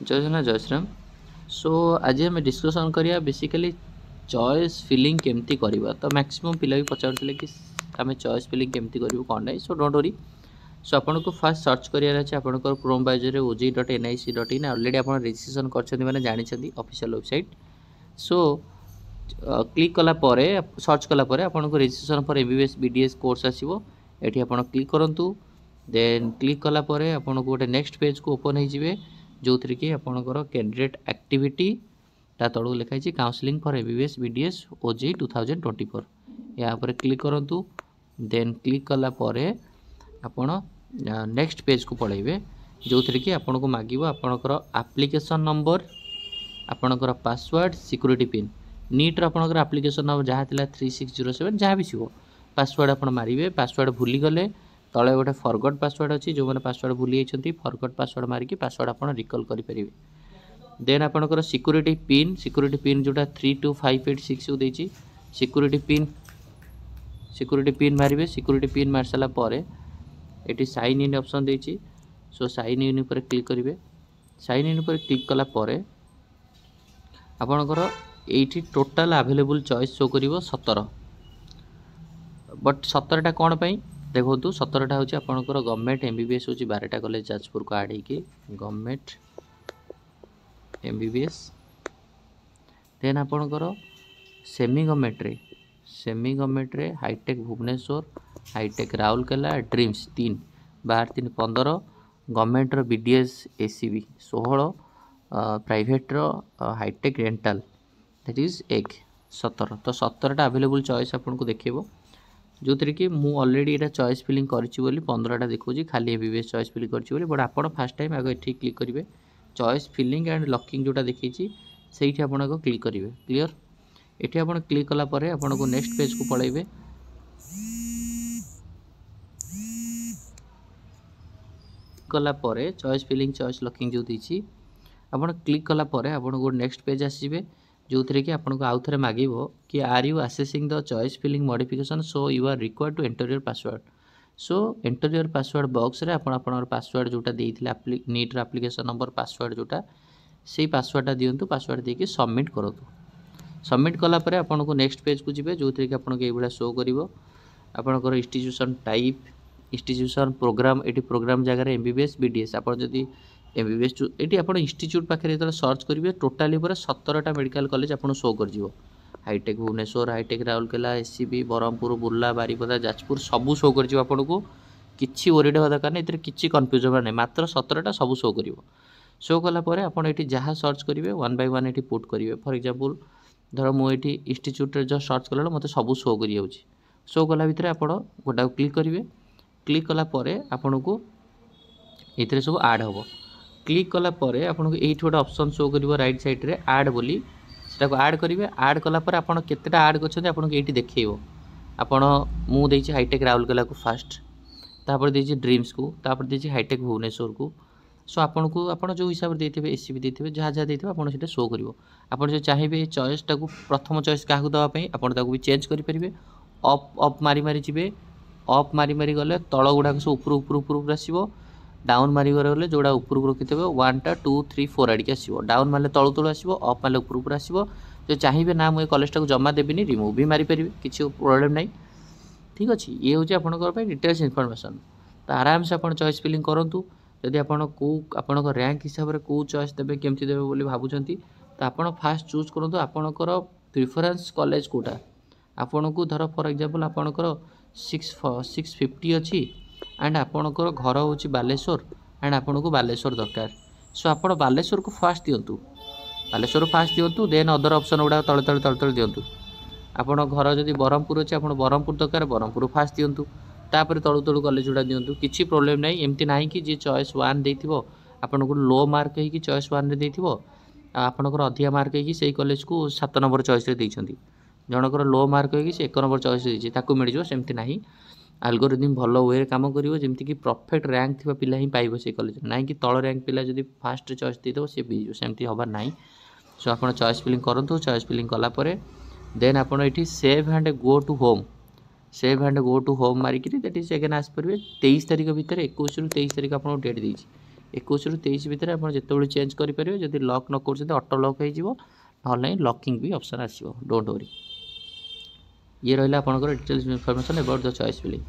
जय जगन्नाथ जय श्रीराम। सो आज आम डिस्कसन करिया बेसिकली चॉइस फिलिंग केमती करवा। तो मैक्सिमम पिला भी पचारुले कि आम चॉइस फिलिंग केमती करूँ कौन ना। So don't worry. सो आपन को फास्ट सर्च करार अच्छे आपंकर क्रोम ब्राउजर oji.nic.in ऑलरेडी आप रजिस्ट्रेशन कर जानते ऑफिशियल वेबसाइट। सो क्लिक कलापर सर्च कलापर आपन को registration for MBBS BDS course आसो ये आप क्लिक करूँ। देन क्लिक कलापर आपन को गोटे नेक्स्ट पेज को ओपन हो जो थी कि आपंकर कैंडिडेट एक्टिविटी ता तलू लिखाई counselling for MBBS BDS OJEE 2024 या क्लिक करूँ। देन क्लिक कलापर आपण नेक्स्ट पेज को पढ़ेबे जो थी कि आपन को मांगो आपणकर एप्लिकेशन नंबर आपणकर पासवर्ड सिक्यूरीटी पिन नीट आपणकर एप्लिकेशन नंबर जहाँ थी 3607 जहाँ भी थो पासवर्ड आप मारे। पासवर्ड भूली गले तले गोटे फरगट पासवर्ड अच्छी जो मैंने पासवर्ड भूली जाती फरगट पासवर्ड मारिकी पासवर्ड आप रिकल करेंगे। देन आपणकर सिक्यूरीटी पिन जोटा 32586 देती सिक्यूरीटी पिन मारे। सिक्यूरीटी पिन मार सारा पर ये साइन इन ऑप्शन देती। सो साइन इन पर क्लिक करेंगे। साइन इन पर क्लिक कलापर आपणकर ये टोटाल अवेलेबल चॉइस शो कर 17 बट 17टा कौन पाई देखो 17टा हूँ आपंकर गवर्नमेंट एमबीबीएस हूँ 12टा कॉलेज जाजपुर को आड हो गवर्नमेंट एमबीबीएस। देन आपंकर सेमी गवर्नमेंट रे Hi Tech Bhubaneswar Hi Tech Rourkela DRIEMS 3/12 15 government रो बीडीएस एसीबी 16 प्राइवेट रो हाईटेक रेंटल दैट इज 17। तो 17टा अवेलेबल चॉइस आपन को देखेबो जो थी कि मु ऑलरेडी ये चॉइस फिलिंग करी 15टा देखो खाली एमबीबीएस चॉइस फिलिंग करी बट आप फास्ट टाइम आगे ये क्लिक करेंगे चॉइस फिलिंग एंड लॉकिंग जोटा देखी से आपको क्लिक करेंगे। क्लियर ये आप क्लिक कलापर आपन को नेक्स्ट पेज को पलैबे। कलापर चॉइस फिलिंग चॉइस लॉकिंग जो देती आप क्लिक कलापर आपन को नेक्स्ट पेज आसवे जो थी कि आपको आउ थे मांगो कि are you accessing the choice filling modification so you are required to enter your password. So enter your password box रे आपन पासवर्ड जोटा देते नीट एप्लिकेशन नंबर पासवर्ड जोटा से पासवर्डटा दिंतु पासवर्ड देके सबमिट करूँ। सबमिट कलापर आपन को नेक्स्ट पेज को जी जो थी कि आपको ये शो कर आपंकर इंस्टीट्यूशन टाइप इंस्टीट्यूशन प्रोग्राम ये प्रोग्राम जगह एमबीबीएस बीडीएस आप जदि एमबीबीएस ये आप इंस्टीट्यूट पाखे जो सर्च करेंगे टोटाली 17टा मेडिकल कॉलेज आपको शो कर Hi Tech Bhubaneswar Hi Tech Rourkela SCB Brahmapur Burla Baripada Jajpur सबू शो कर आपन को किसी ओरिड हवा दरकार नहीं किसी कन्फ्यूज होगा नहीं मात्र 17टा सब शो कर शो कलापर आप जहाँ सर्च करेंगे 1 by 1 ये पुट करेंगे। फॉर एग्जांपल धर मुझे इंस्टीट्यूट जो सर्च कला मत सब शो कर शो कला भितर आप गोटा क्लिक करेंगे। क्लिक कलापर आपन को ये सब आड हम क्लिक कलापर आपको ये गोटे ऑप्शन शो कर राइट साइड रे आड बोली सेटा आड करेंगे। आड कलापर आपड़ केतेटा आड कर ये देखो आपड़ मुझे हाईटेक राउरकेला को फास्ट तापर देती ड्रीम्स को तापर देती हाईटेक भुवनेश्वर को। सो आपन को आप जो हिसाब से देते एसीबी देते जहाँ जहाँ देते आप शो कर आप जो चाहिए चॉइसटा को प्रथम चॉइस क्या देवाई आप भी चेंज करेंगे। अप अप मारी मारी जी अप मारी मारी गले तल गुड़ाक सब ऊपर आसो डाउन मारी गले जोड़ा ऊपर को रखिथे 1 2 3 4 आड़िक आसो डाउन मारे तलू तलू आसो अप मारे ऊपर आसो जो चाहिए ना मुझे कॉलेजटा को जमा देवी रिमूव भी मारिपारे किसी प्रोब्लेम ना। ठीक अच्छे ये हूँ आपंकर डिटेल्स इनफॉरमेशन तो आराम से आप चॉइस फिलिंग करूँ। जदि आपण रैंक हिसाब से कौ चॉइस देवे केमती देवे बोली भावुंट तो आप फास्ट चूज करूँ आपणकर प्रिफरेन्स कॉलेज कोटा आपन को धर फॉर एग्जांपल आपणकर 650 अच्छी एंड आपणकर घर हूँ बालेश्वर एंड आपन को बालेश्वर दरकार। सो आप बालेश्वर को फास्ट दिंतु बालेश्वर फास्ट दिंतु देन अदर ऑप्शन गुड़ा तले तले तले तले दिंतु। आपन घर जदि ब्रह्मपुर अच्छे आप ब्रह्मपुर दरकार ब्रह्मपुर फास्ट दिंतु तापर तलू तलू कॉलेज गुड़ा दिंतु किसी प्रोब्लेम नहीं। एमती ना कि जी चॉइस 1 देथिबो आपन को लो मार्क है कि चॉइस 1 रे देथिबो आपनकर अधिका मार्क है कि सही कॉलेज को 7 नंबर चॉइस रे देइछंती जनकर लो मार्क है कि से 1 नंबर चॉइस देइछि ताकू मिल जो सेमती नहीं। एल्गोरिथम भलो वे काम करिवो जेमती कि परफेक्ट रैंक थिबा पिला ही पाइबो से कॉलेज ना कि तळ रैंक पिला जदि फास्ट चॉइस देइदो से भी सेमती हबा नहीं। सो आपन चॉइस फिलिंग करंतु चॉइस फिलिंग कला परे देन आपन एठी save and go to home मारिकी दैट इज अगेन आस परिवे 23 तारिख भितर 21 रु 23 तारिख आपन डेट देइछि 21 ରୁ 23 ଭିତରେ ଆପଣ ଯେତେବେଳେ ଚେଞ୍ଜ କରିପାରିବେ। ଯଦି ଲକ୍ ନ କରୁଛନ୍ତି ଅଟୋ ଲକ୍ ହେଇଯିବ, ନହେଲେ ନାହିଁ ଲକିଂ ବି ଅପସନ୍ ଆସିବ। Don't worry. ये रहा आपंकर details information about the choice filling.